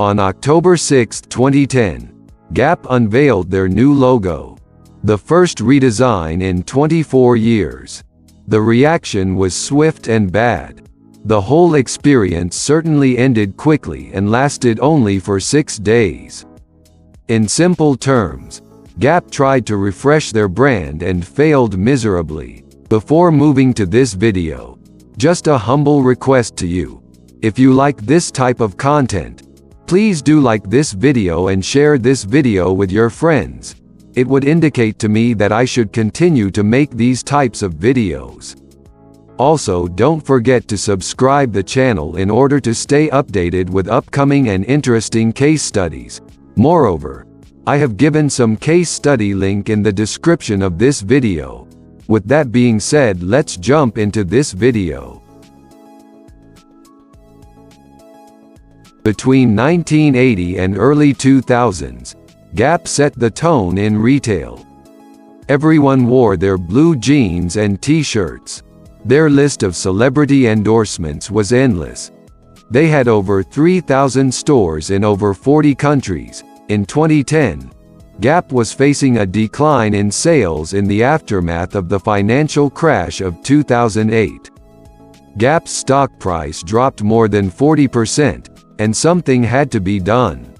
On October 6, 2010, Gap unveiled their new logo, the first redesign in 24 years. The reaction was swift and bad. The whole experience certainly ended quickly and lasted only for 6 days. In simple terms, Gap tried to refresh their brand and failed miserably. Before moving to this video, just a humble request to you. If you like this type of content, please do like this video and share this video with your friends. It would indicate to me that I should continue to make these types of videos. Also, don't forget to subscribe the channel in order to stay updated with upcoming and interesting case studies. Moreover, I have given some case study link in the description of this video. With that being said, let's jump into this video. Between 1980 and early 2000s, Gap set the tone in retail. Everyone wore their blue jeans and t-shirts. Their list of celebrity endorsements was endless. They had over 3,000 stores in over 40 countries. In 2010, Gap was facing a decline in sales in the aftermath of the financial crash of 2008. Gap's stock price dropped more than 40%, and something had to be done.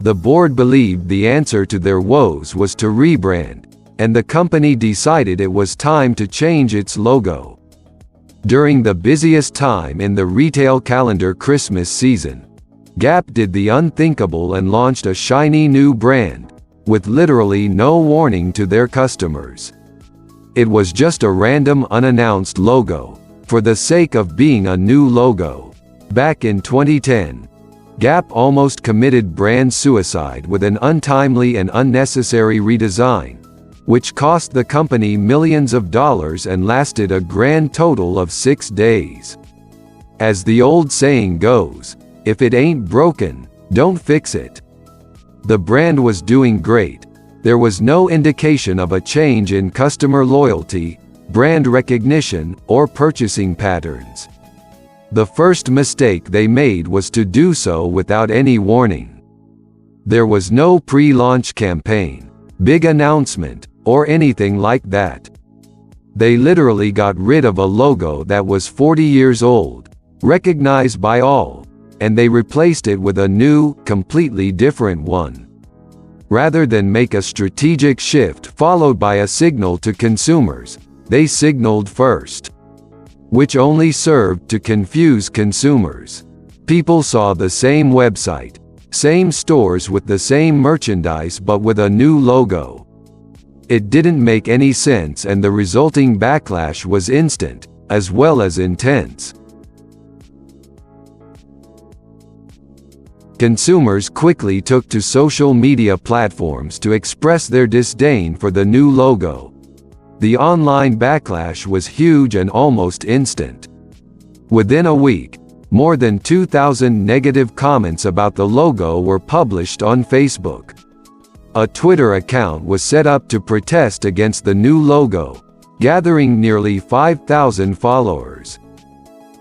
The board believed the answer to their woes was to rebrand, and the company decided it was time to change its logo. During the busiest time in the retail calendar Christmas season, Gap did the unthinkable and launched a shiny new brand, with literally no warning to their customers. It was just a random unannounced logo, for the sake of being a new logo. Back in 2010, Gap almost committed brand suicide with an untimely and unnecessary redesign, which cost the company millions of dollars and lasted a grand total of 6 days. As the old saying goes, if it ain't broken, don't fix it. The brand was doing great. There was no indication of a change in customer loyalty, brand recognition, or purchasing patterns. The first mistake they made was to do so without any warning. There was no pre-launch campaign, big announcement, or anything like that. They literally got rid of a logo that was 40 years old, recognized by all, and they replaced it with a new, completely different one. Rather than make a strategic shift followed by a signal to consumers, they signaled first, which only served to confuse consumers. People saw the same website, same stores with the same merchandise but with a new logo. It didn't make any sense, and the resulting backlash was instant, as well as intense. Consumers quickly took to social media platforms to express their disdain for the new logo. The online backlash was huge and almost instant. Within a week, more than 2,000 negative comments about the logo were published on Facebook. A Twitter account was set up to protest against the new logo, gathering nearly 5,000 followers.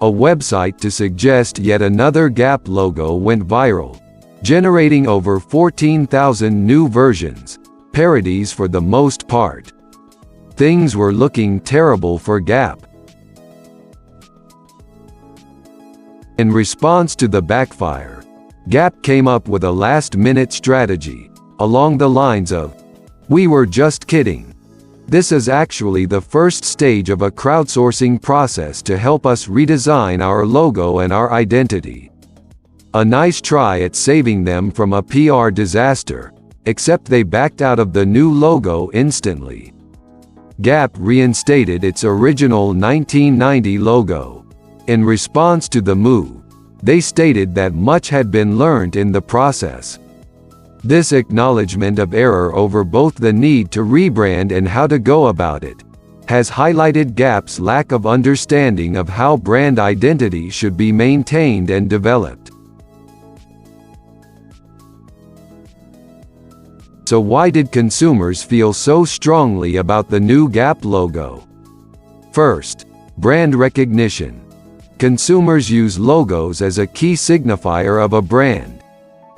A website to suggest yet another Gap logo went viral, generating over 14,000 new versions, parodies for the most part. Things were looking terrible for Gap. In response to the backfire, Gap came up with a last-minute strategy, along the lines of, "We were just kidding. This is actually the first stage of a crowdsourcing process to help us redesign our logo and our identity." A nice try at saving them from a PR disaster, except they backed out of the new logo instantly. Gap reinstated its original 1990 logo. In response to the move, they stated that much had been learned in the process. This acknowledgement of error over both the need to rebrand and how to go about it has highlighted Gap's lack of understanding of how brand identity should be maintained and developed. So why did consumers feel so strongly about the new Gap logo? First, brand recognition. Consumers use logos as a key signifier of a brand.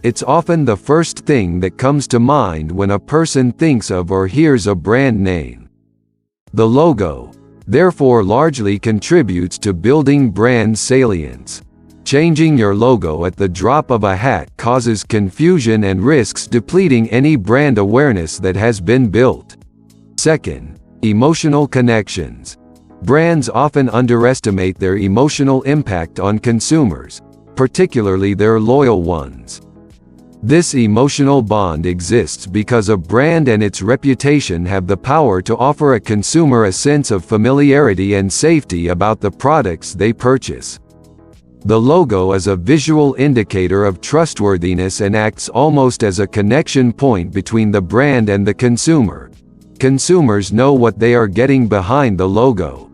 It's often the first thing that comes to mind when a person thinks of or hears a brand name. The logo, therefore, largely contributes to building brand salience. Changing your logo at the drop of a hat causes confusion and risks depleting any brand awareness that has been built. Second, emotional connections. Brands often underestimate their emotional impact on consumers, particularly their loyal ones. This emotional bond exists because a brand and its reputation have the power to offer a consumer a sense of familiarity and safety about the products they purchase. The logo is a visual indicator of trustworthiness and acts almost as a connection point between the brand and the consumer. Consumers know what they are getting behind the logo.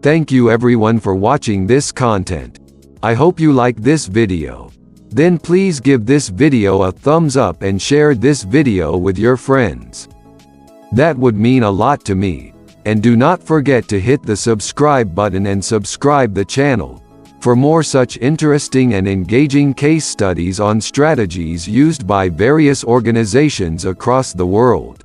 Thank you everyone for watching this content. I hope you like this video. Then please give this video a thumbs up and share this video with your friends. That would mean a lot to me. And do not forget to hit the subscribe button and subscribe the channel for more such interesting and engaging case studies on strategies used by various organizations across the world.